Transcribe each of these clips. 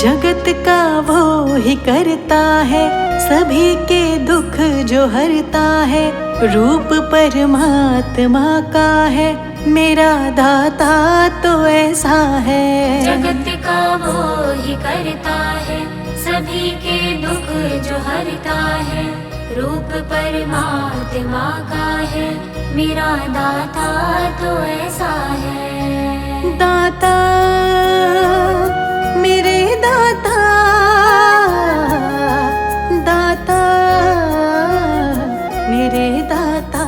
जगत का वो ही करता है, सभी के दुख जो हरता है। रूप परमात्मा का है, मेरा दाता तो ऐसा है। जगत का वो ही करता है, सभी के दुख जो हरता है। रूप परमात्मा का है, मेरा दाता तो ऐसा है। दाता मेरे दाता, दाता मेरे दाता।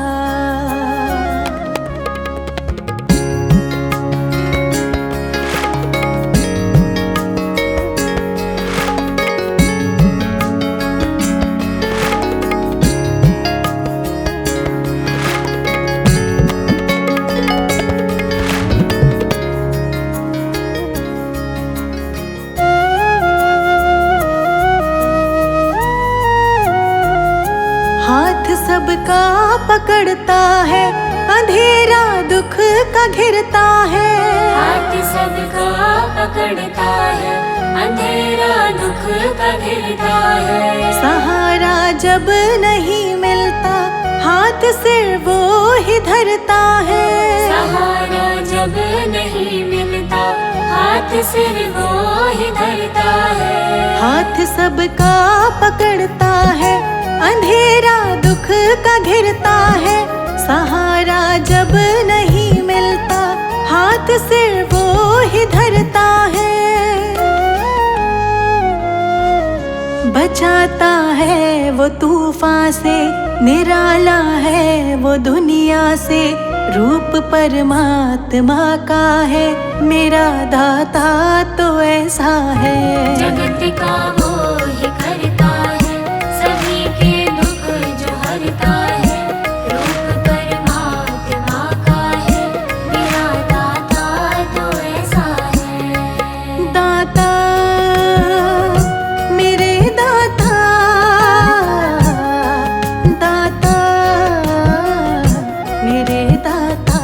हाथ सबका पकड़ता है, अंधेरा दुख का घिरता है। हाथ सबका पकड़ता है, अंधेरा दुख का घिरता है। सहारा जब नहीं मिलता, हाथ सिर वो ही धरता है। सहारा जब नहीं मिलता, हाथ सिर वो ही धरता है। हाथ सबका पकड़ता है, अंधेरा दुख का घिरता है। सहारा जब नहीं मिलता, हाथ सिर वो ही धरता है। बचाता है वो तूफान से, निराला है वो दुनिया से। रूप परमात्मा का है, मेरा दाता तो ऐसा है। जगत का वो ही करता है, सभी के दुख जो हरता है। रूप परमात्मा का है, मेरा दाता तो ऐसा है। दाता मेरे दाता, दाता मेरे दाता।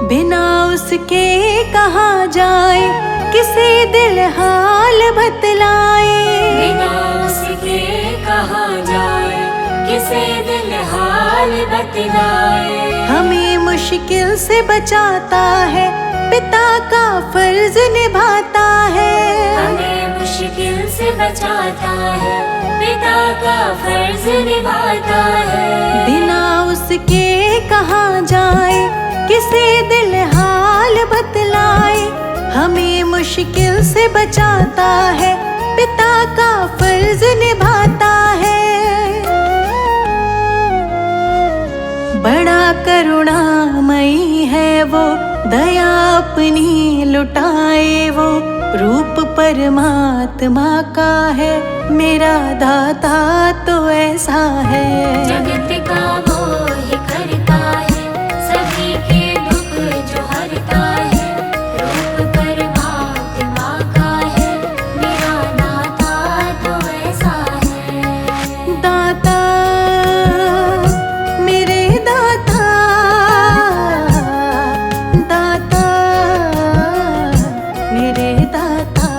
बिना उसके कहाँ जाए, किसी दिल हाल बतलाए। बिना उसके कहाँ जाए, किसे दिल हाल बतलाए। हमें मुश्किल से बचाता है, पिता का फर्ज निभाता है। हमें मुश्किल से बचाता है, पिता का फर्ज निभाता है। बिना उसके कहाँ जाए, किसे दिल हाल बतलाए। हमें मुश्किल से बचाता है, पिता का फर्ज निभाता है। बड़ा करुणामयी है वो, दया अपनी लुटाए वो। रूप परमात्मा का है, मेरा दाता तो ऐसा है। जगत का वो ही करता है, सभी के दुख जो हरता है। रूप परमात्मा का है, मेरा दाता तो ऐसा है। दाता मेरे दाता, दाता मेरे दाता।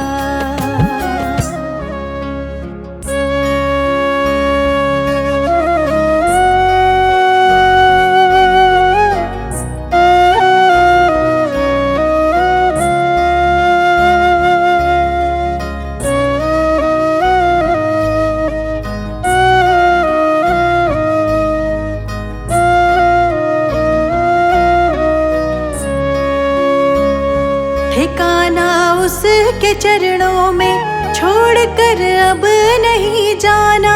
ठिकाना उसके चरणों में, छोड़कर अब नहीं जाना।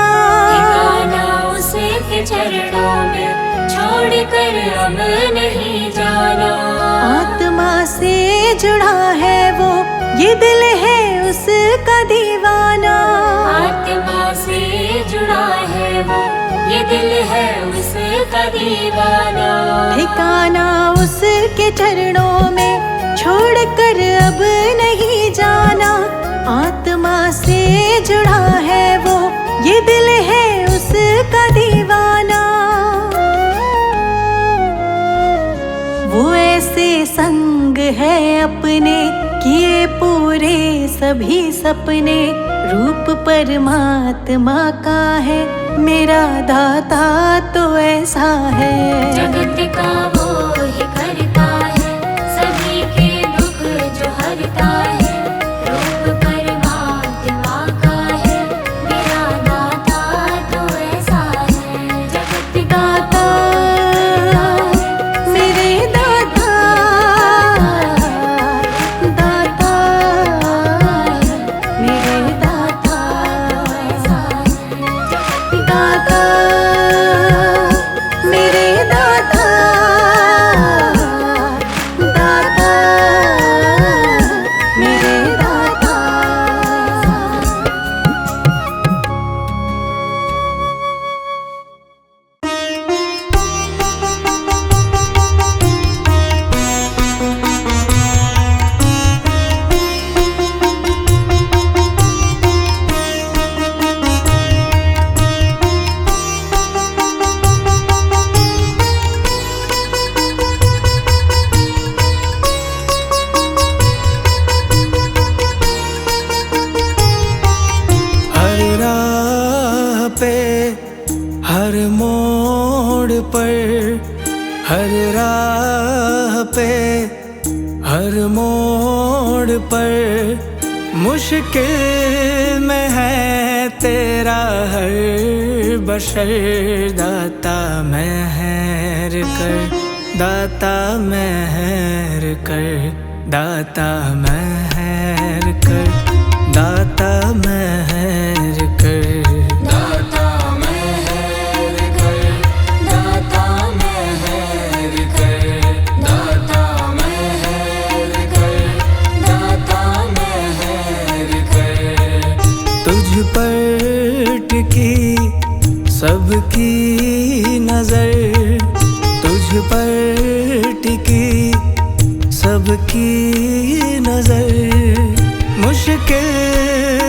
ठिकाना उसके चरणों में, छोड़कर अब नहीं जाना। आत्मा से जुड़ा है वो, ये दिल है उसका दीवाना। आत्मा से जुड़ा है वो, ये दिल है उसका दीवाना। ठिकाना उसके चरणों में, छोड़कर अब नहीं जाना। आत्मा से जुड़ा है वो, ये दिल है उसका दीवाना। वो ऐसे संग है अपने, किए पूरे सभी सपने। रूप परमात्मा का है, मेरा दाता तो ऐसा है। जगत का वो ही करता है, सभी के दुख जो हरता है। रूप परमात्मा का है, मेरा दाता तो ऐसा है। जगत दाता मेरे दाता, दाता मेरे दाता, दाता मेरे दाता, दाता मेरे दाता। हर राह पे, हर मोड़ पर, हर राह पे, हर मोड़ पर मुश्किल में है तेरा हर बशर। दाता मेहर कर, दाता मेहर कर, दाता मेहर कर, दाता मेहर कर, दाता मेहर कर, दाता मेहर कर, दाता मेहर कर, दाता मेहर कर। तुझ पर टिकी सबकी नजर, तुझ पर टिकी सबकी नजर। मुश्किल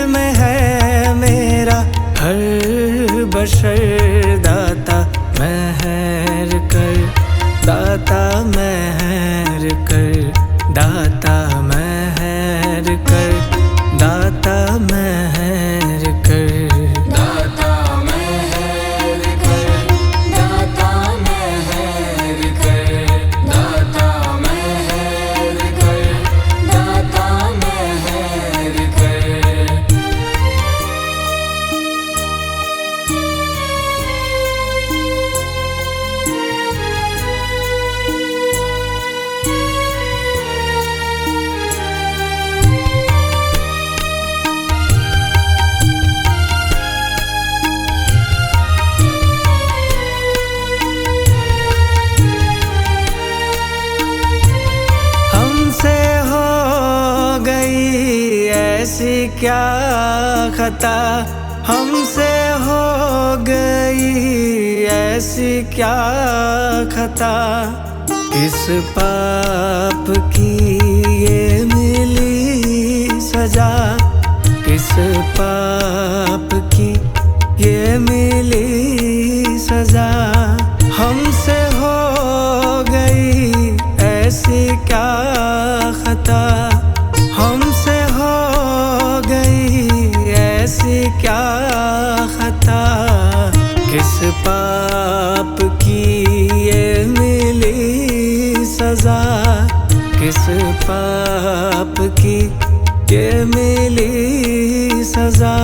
में है मेरा हर बशर। दाता मेहर कर, दाता मेहर कर, दाता मेहर कर, दाता मेहर कर, दाता मेहर कर, दाता मेहर कर, दाता मेहर कर, दाता मेहर कर। हमसे हो गई ऐसी क्या खता, हमसे हो गई ऐसी क्या खता। किस पाप की ये मिली सजा, किस पाप की ये मिली सजा। हमसे हो गई ऐसी क्या खता, हमसे हो गई ऐसी क्या खता। किस पाप की ये मिली सजा, किस पाप की ये मिली सजा।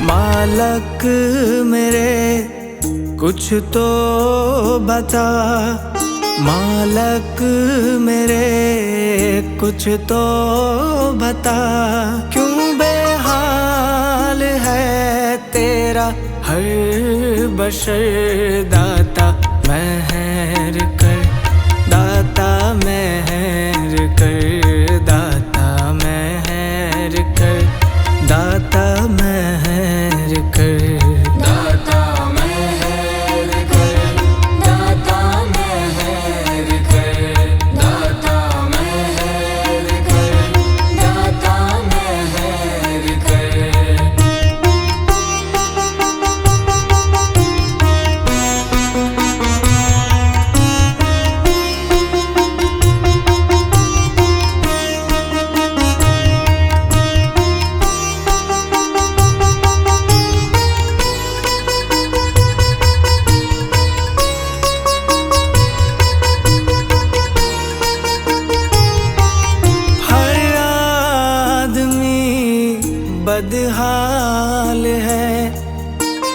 मालक मेरे कुछ तो बता, मालक मेरे कुछ तो बता। क्यों बेहाल है तेरा हर बशर। दाता मेहर कर, दाता मेहर कर, दाता मेहर बदहाल है,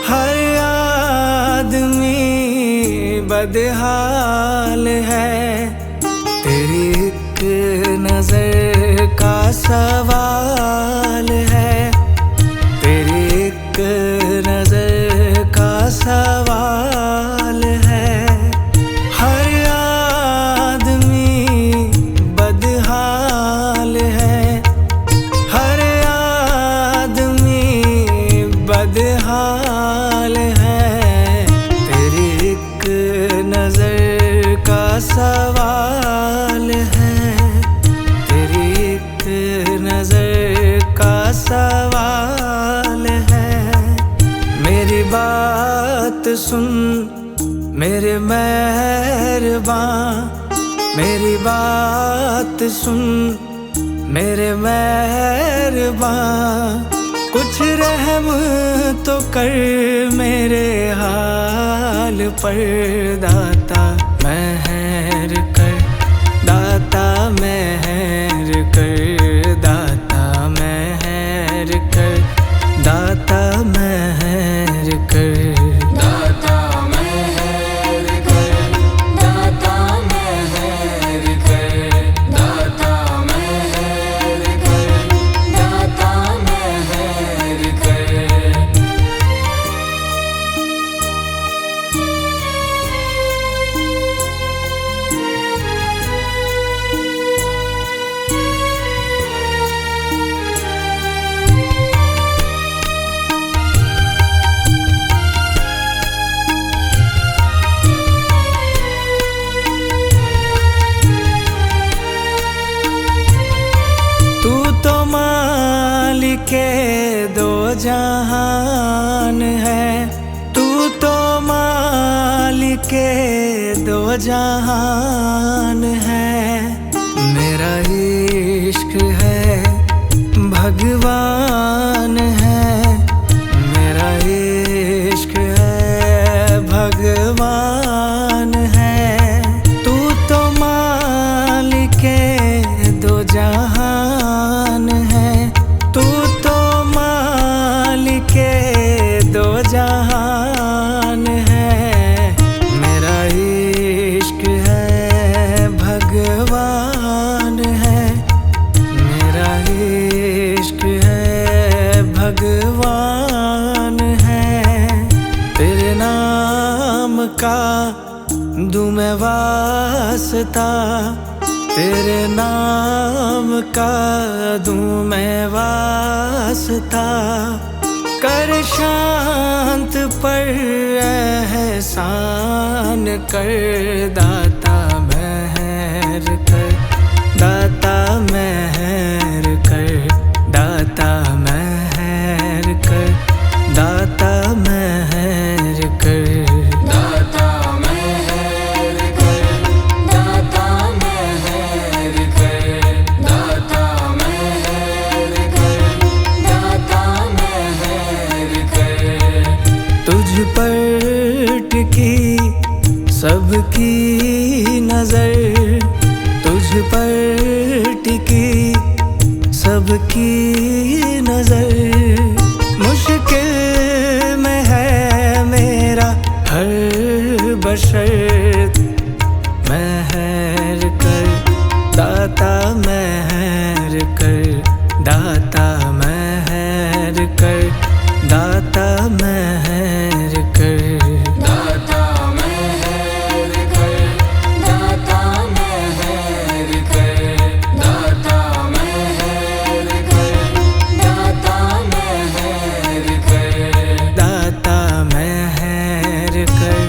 हर आदमी बदहाल है। तेरी एक नजर का सवाल है, तेरी एक नजर का सवाल है। हर आदमी बदहाल है, हर आदमी बदहाल है। तेरी एक नजर का सवाल है, तेरी एक नजर का सवाल है। मेरी बात सुन मेरे मेहरबान, मेरी बात सुन मेरे मेहरबान। कुछ रहम तो कर मेरे हाल पर, दाता मेहर कर, दाता मेहर कर, दाता मेहर कर, दाता मेहर कर। दाता मेहर कर, दाता मेहर कर, दाता मेहर कर, दाता मेहर कर। तू तो मालिके दो जहान है, तू तो मालिके दो जहान है। मेरा इश्क है भगवान है, मेरा इश्क है भगवान है। तू तो मालिके दो जहान है, तू तो मालिके दो जहान है। मेरा इश्क है भगवान है, मेरा इश्क है भगवान है। तेरे नाम का दूं मैं वास्ता, तेरे नाम का दूं मैं वास्ता। कर शांत पर एहसान कर, दाता मेहर कर, दाता मेहर कर, दाता मेहर कर, दाता मेहर कर। दाता मेहर कर, दाता मेहर कर, दाता मेहर कर, दाता मेहर कर। तुझ पर टिकी सबकी नजर, तुझ पर टिकी सबकी नजर। मुश्किल में है मेरा हर बशर, मेहर कर, दाता मेहर कर, दाता मेहर कर, दाता मेहर कर। दाता मेहर कर, दाता मेहर कर, दाता मेहर कर, दाता मेहर कर। दाता मेहर कर,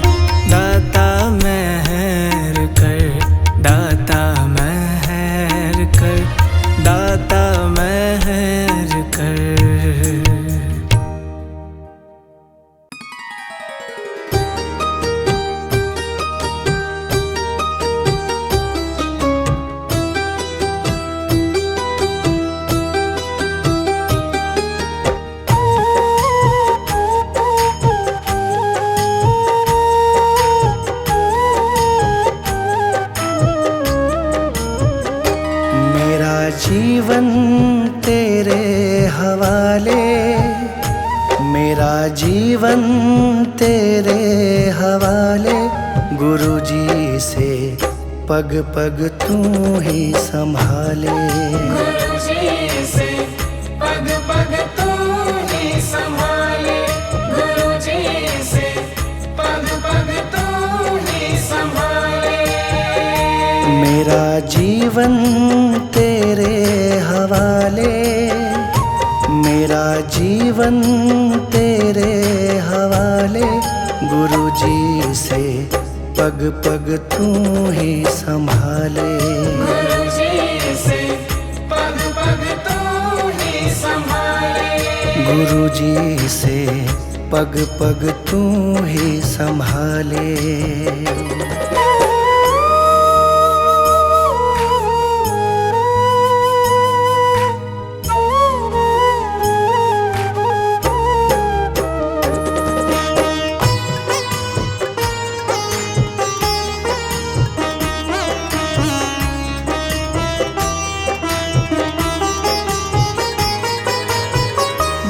दाता मेहर कर, दाता मेहर कर, दाता मेहर कर। मेरा जीवन तेरे हवाले जीवन तेरे हवाले, गुरुजी से पग पग तू ही संभाले। गुरुजी से पग पग तू ही संभाले, गुरुजी से पग पग तू ही संभाले। मेरा जीवन तेरे हवाले, मेरा जीवन तेरे हवाले, गुरुजी से पग पग तू ही संभाले। गुरुजी से पग पग तू ही संभाले, गुरुजी से पग पग तू ही संभाले।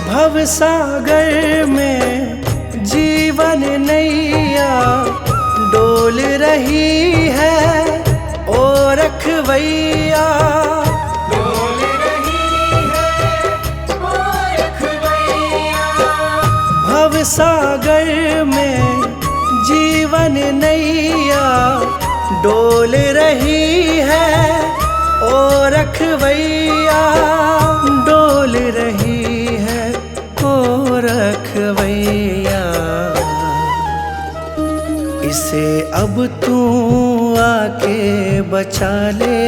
भवसागर में जीवन नैया डोल रही है, ओ रखवैया डोल रही है, ओ रखवैया। भवसागर में जीवन नैया डोल रही है, ओ रखवैया डोल रही है, ओ रखवैया। इसे अब तू आके बचा ले,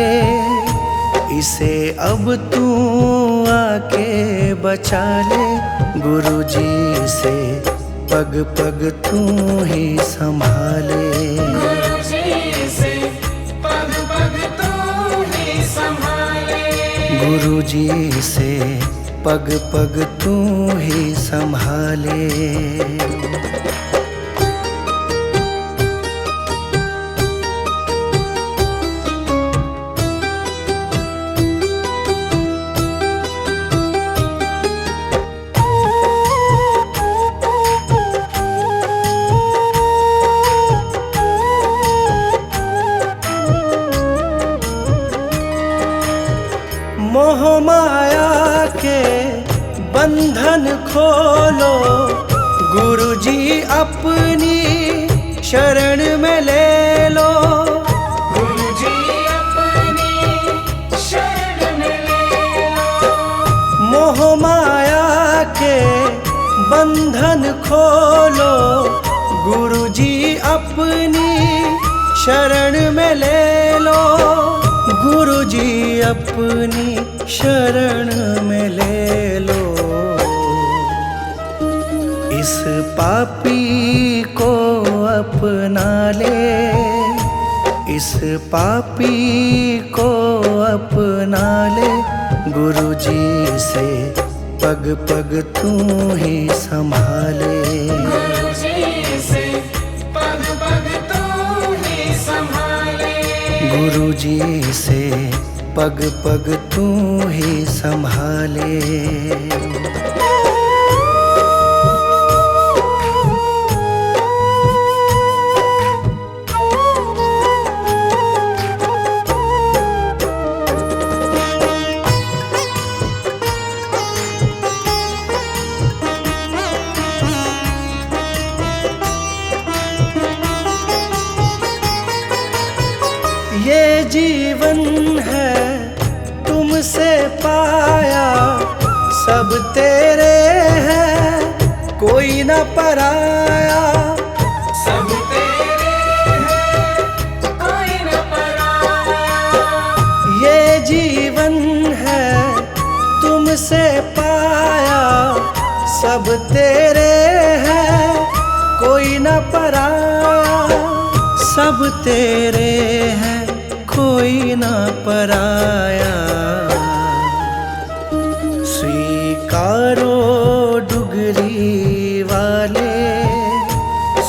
इसे अब तू आके बचा ले, गुरुजी से पग पग तू ही संभाले। गुरुजी से पग पग तू ही संभाले, गुरुजी से पग पग तू ही संभाले। मोह माया के बंधन खोलो, गुरुजी अपनी शरण में ले लो। गुरुजी अपनी शरण में ले लो। मोह माया के बंधन खोलो, गुरुजी अपनी शरण में ले लो, गुरुजी अपनी शरण में ले लो। इस पापी को अपना ले, इस पापी को अपना ले, गुरुजी से पग पग तू ही संभाले। गुरुजी से पग पग तू ही संभाले, गुरुजी से पग पग तू ही संभाले। ये जीवन है तुमसे पाया, सब तेरे हैं कोई न पराया। सब तेरे हैं कोई न पराया। ये जीवन है तुमसे पाया, सब तेरे हैं कोई न पराया। सब तेरे हैं कोई न पराया। स्वीकारो डुगरी वाले,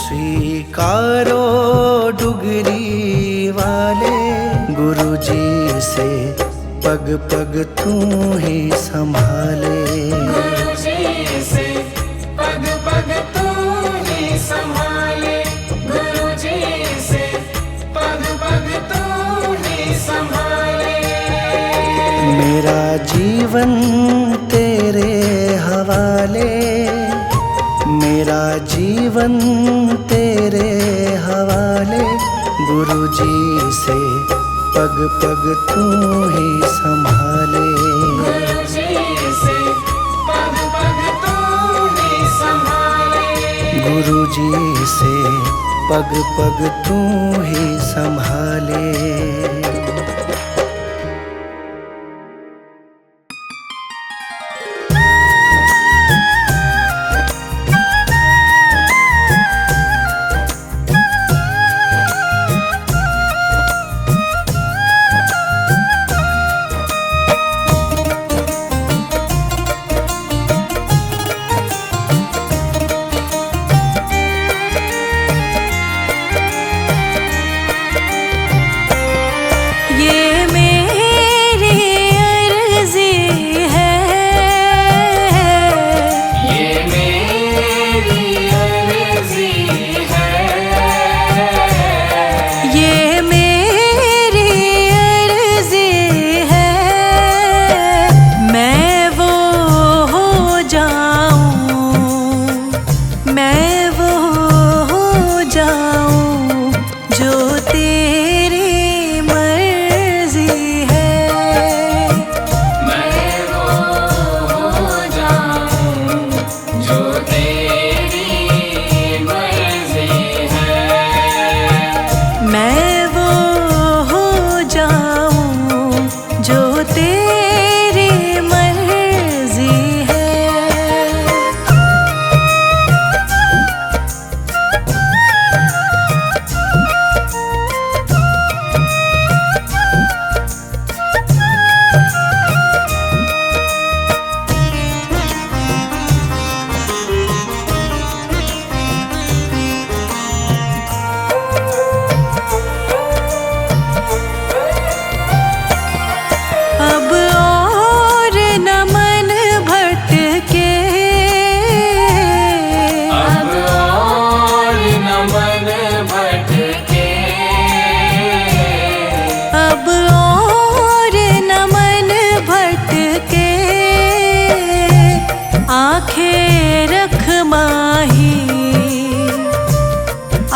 स्वीकारो डुगरी वाले, गुरुजी से पग पग तू ही संभाले। गुरुजी से पग पग जीवन तेरे हवाले, मेरा जीवन तेरे हवाले। गुरुजी से पग पग तू ही संभाले, गुरुजी से पग पग तू ही संभाले, गुरुजी से पग पग तू ही संभाले।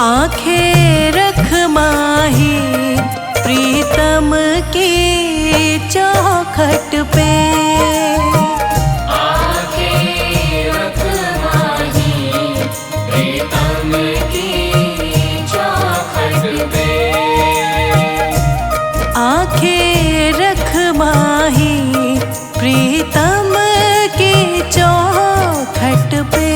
आंखें रख माही प्रीतम की चौखट पे, आंखें रख माही प्रीतम की चौखट पे, आंखें रख माही प्रीतम की चौखट पे।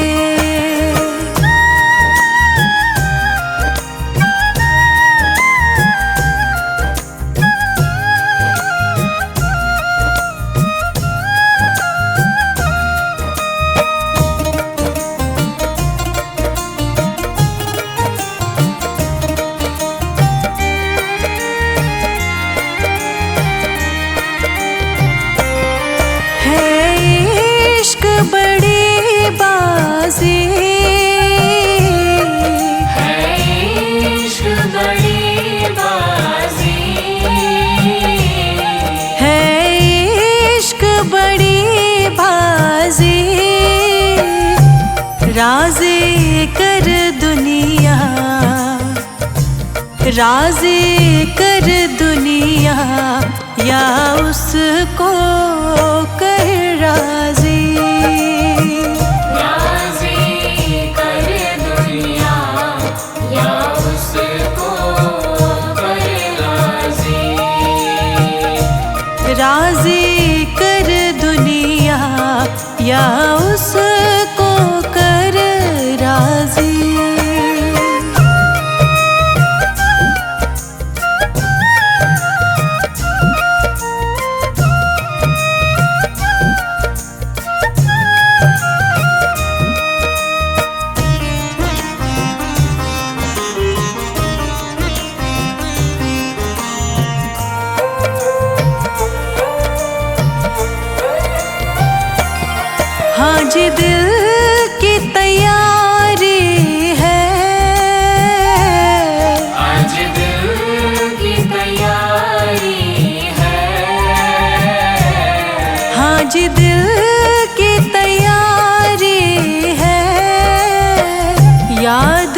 बड़ी बाजी है इश्क बड़ी बाजी, है इश्क बड़ी बाजी, राज़ी कर दुनिया, राज़ी कर दुनिया या उसको कर राज़ी, राज़ी कर दुनिया या उसको कर राज़ी। हाँ जी दिल की तैयारी है, आज दिल की तैयारी है, हाँ आज दिल की तैयारी है, याद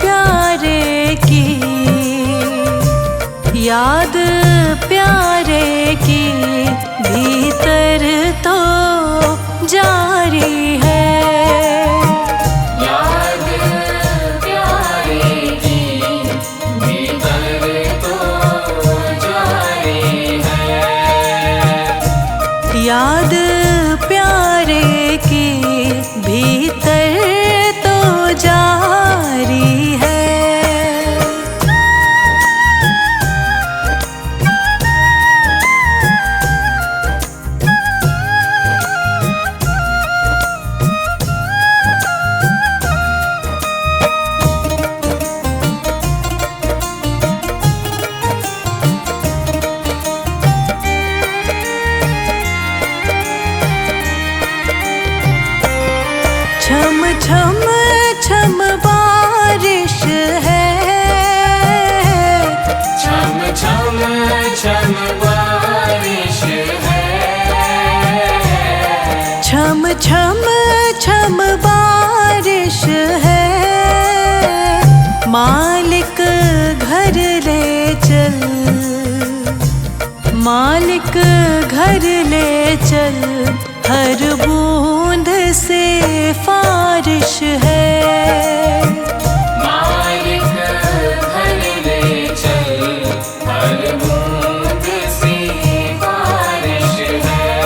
प्यारे की, याद प्यारे की भीतर तो जारी है। याद प्यारे की भीतर तो जारी है। याद प्यारे की भीतर तो जारी है। छम छम छम बारिश है, छम छम छम बारिश है। छम छम छम बारिश है। मालिक घर ले चल, मालिक घर ले चल, हर बूंद से फारिश है। मालिक घर ले चल, हर बूंद से बारिश है।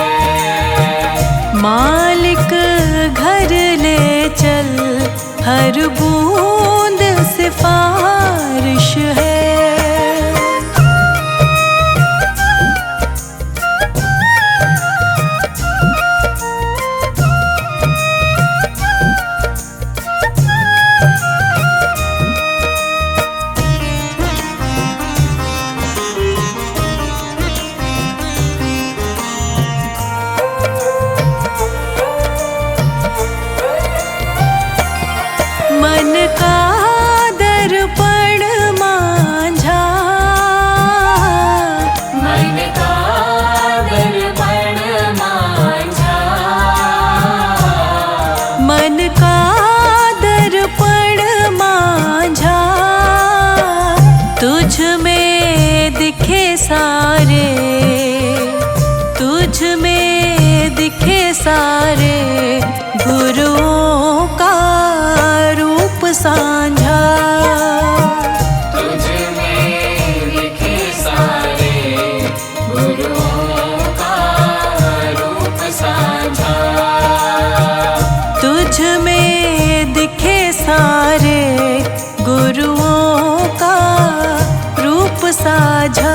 मालिक घर ले चल, हर बूंद से फारिश है। मन का दर्पण मांझा, मन का दर्पण मांझा। मन का दर्पण मांझा, तुझ में दिखे सारे, तुझ में दिखे सारे गुरुओं का रूप सांझा। तुझ में दिखे सारे गुरुओं का रूप साझा। तुझ में दिखे सारे गुरुओं का रूप साझा।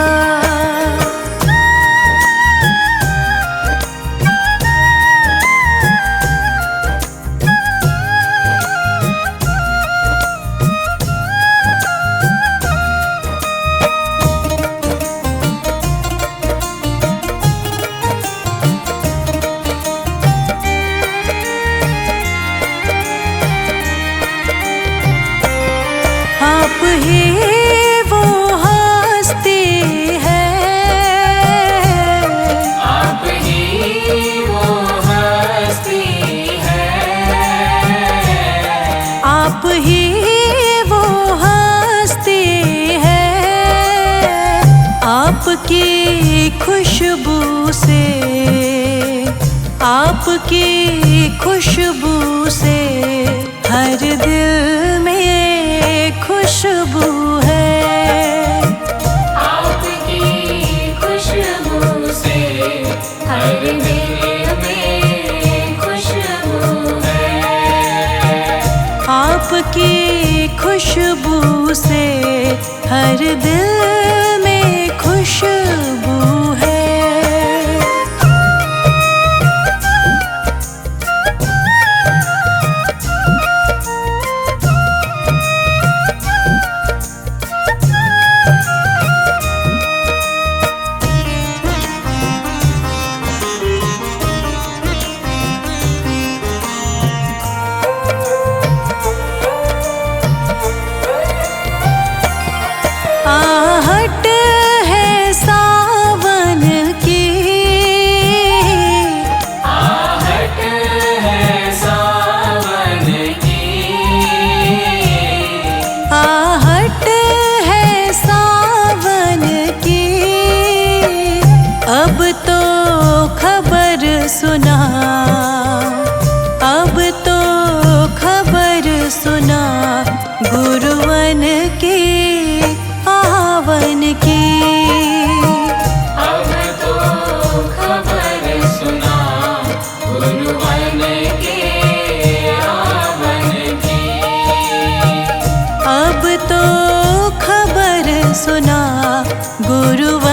आप ही वो हस्ती है, आप ही वो हस्ती है। आप ही वो हस्ती है। आपकी खुशबू से, आपकी खुशबू से हर दिल में खुशबू है। आपकी खुशबू से हर दिल में खुशबू है। आपकी खुशबू से हर दिल में खुशबू है। आ गुरुवर